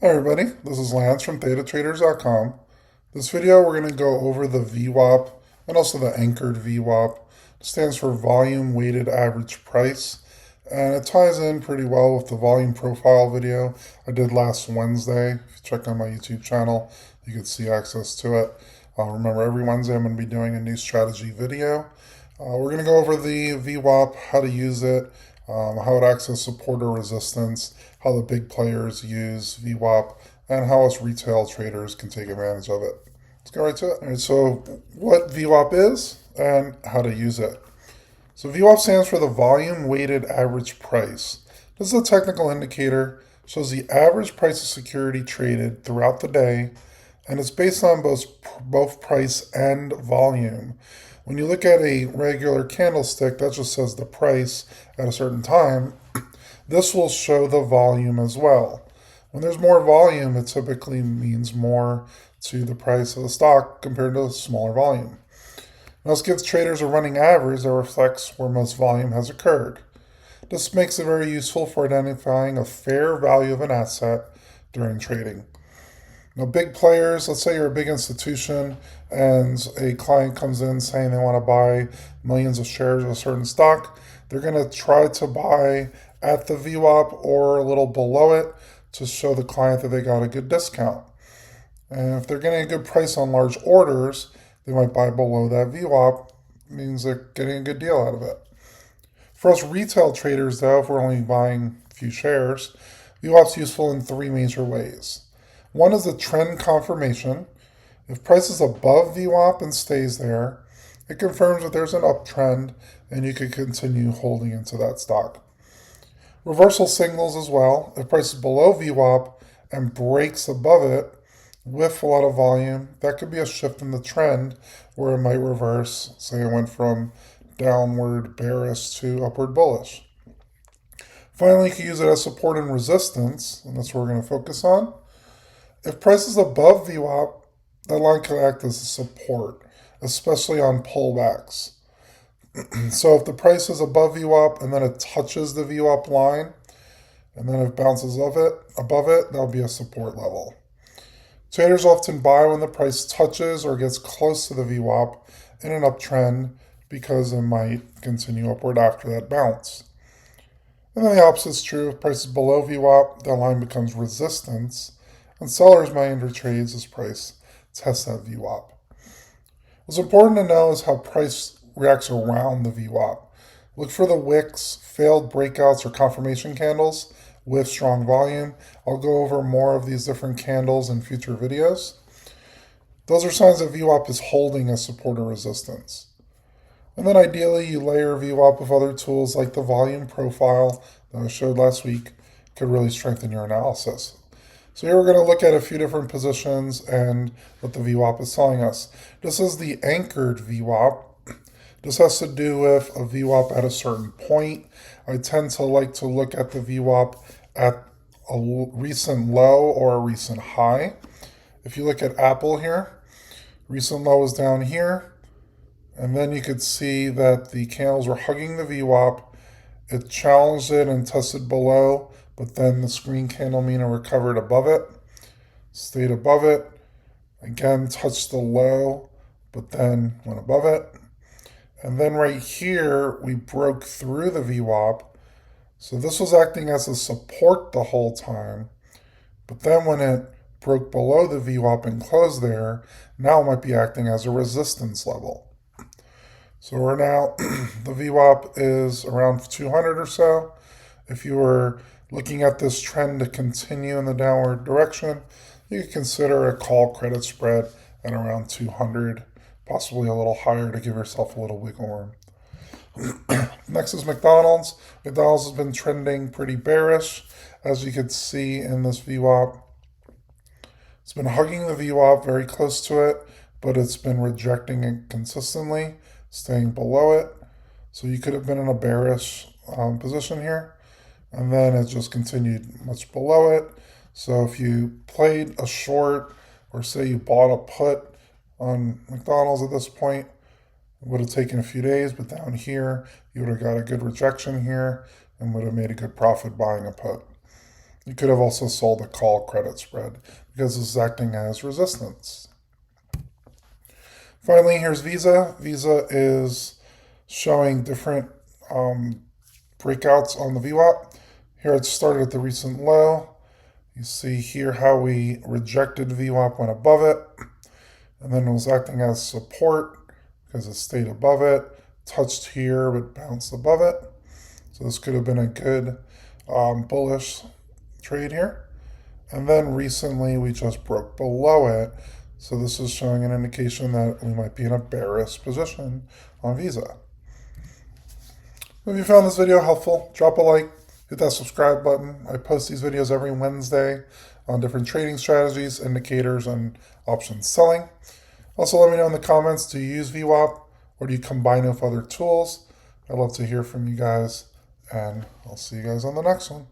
Hi everybody, this is Lance from ThetaTraders.com. This video we're going to go over the VWAP and also the anchored VWAP. It stands for volume weighted average price, and it ties in pretty well with the volume profile video I did last Wednesday. If you check on my YouTube channel, you can see access to it. Remember, every Wednesday I'm going to be doing a new strategy video. We're going to go over the VWAP, how to use it, how it acts as support or resistance, how the big players use VWAP, and how us retail traders can take advantage of it. Let's go right to it. All right, so what VWAP is and how to use it. So VWAP stands for the volume weighted average price. This is a technical indicator, shows the average price of security traded throughout the day, and it's based on both price and volume. When you look at a regular candlestick, that just says the price at a certain time. This will show the volume as well. When there's more volume, it typically means more to the price of the stock compared to a smaller volume. Now, this gives traders a running average that reflects where most volume has occurred. This makes it very useful for identifying a fair value of an asset during trading. Now, big players, let's say you're a big institution and a client comes in saying they want to buy millions of shares of a certain stock, they're going to try to buy at the VWAP or a little below it to show the client that they got a good discount. And if they're getting a good price on large orders, they might buy below that VWAP. It means they're getting a good deal out of it. For us retail traders, though, if we're only buying a few shares, VWAP's useful in three major ways. One is the trend confirmation. If price is above VWAP and stays there, it confirms that there's an uptrend and you can continue holding into that stock. Reversal signals as well. If price is below VWAP and breaks above it with a lot of volume, that could be a shift in the trend where it might reverse. Say it went from downward bearish to upward bullish. Finally, you can use it as support and resistance, and that's what we're going to focus on. If price is above VWAP, that line could act as a support, especially on pullbacks. So if the price is above VWAP and then it touches the VWAP line, and then it bounces above it, that'll be a support level. Traders often buy when the price touches or gets close to the VWAP in an uptrend because it might continue upward after that bounce. And then the opposite is true. If price is below VWAP, that line becomes resistance, and sellers might enter trades as price tests that VWAP. What's important to know is how price reacts around the VWAP. Look for the wicks, failed breakouts, or confirmation candles with strong volume. I'll go over more of these different candles in future videos. Those are signs that VWAP is holding as support or resistance. And then ideally, you layer VWAP with other tools like the volume profile that I showed last week. Could really strengthen your analysis. So here we're going to look at a few different positions and what the VWAP is telling us. This is the anchored VWAP. This has to do with a VWAP at a certain point. I tend to like to look at the VWAP at a recent low or a recent high. If you look at Apple here, recent low is down here. And then you could see that the candles were hugging the VWAP. It challenged it and tested below, but then the screen candle meaning recovered above it, stayed above it, again touched the low, but then went above it. And then right here, we broke through the VWAP. So this was acting as a support the whole time. But then when it broke below the VWAP and closed there, now it might be acting as a resistance level. So we're now, the VWAP is around 200 or so. If you were looking at this trend to continue in the downward direction, you could consider a call credit spread at around 200, possibly a little higher to give yourself a little wiggle room. Next is McDonald's. McDonald's has been trending pretty bearish, as you can see in this VWAP. It's been hugging the VWAP very close to it, but it's been rejecting it consistently, staying below it. So you could have been in a bearish position here, and then it just continued much below it. So if you played a short, or say you bought a put on McDonald's at this point, it would have taken a few days, but down here, you would have got a good rejection here and would have made a good profit buying a put. You could have also sold a call credit spread because this is acting as resistance. Finally, here's Visa. Visa is showing different breakouts on the VWAP. Here it started at the recent low. You see here how we rejected VWAP, went above it, and then it was acting as support because it stayed above it, touched here but bounced above it. So this could have been a good bullish trade here. And then recently we just broke below it. So this is showing an indication that we might be in a bearish position on Visa. If you found this video helpful, drop a like, hit that subscribe button. I post these videos every Wednesday on different trading strategies, indicators, and options selling. Also, let me know in the comments, do you use VWAP or do you combine it with other tools? I'd love to hear from you guys, and I'll see you guys on the next one.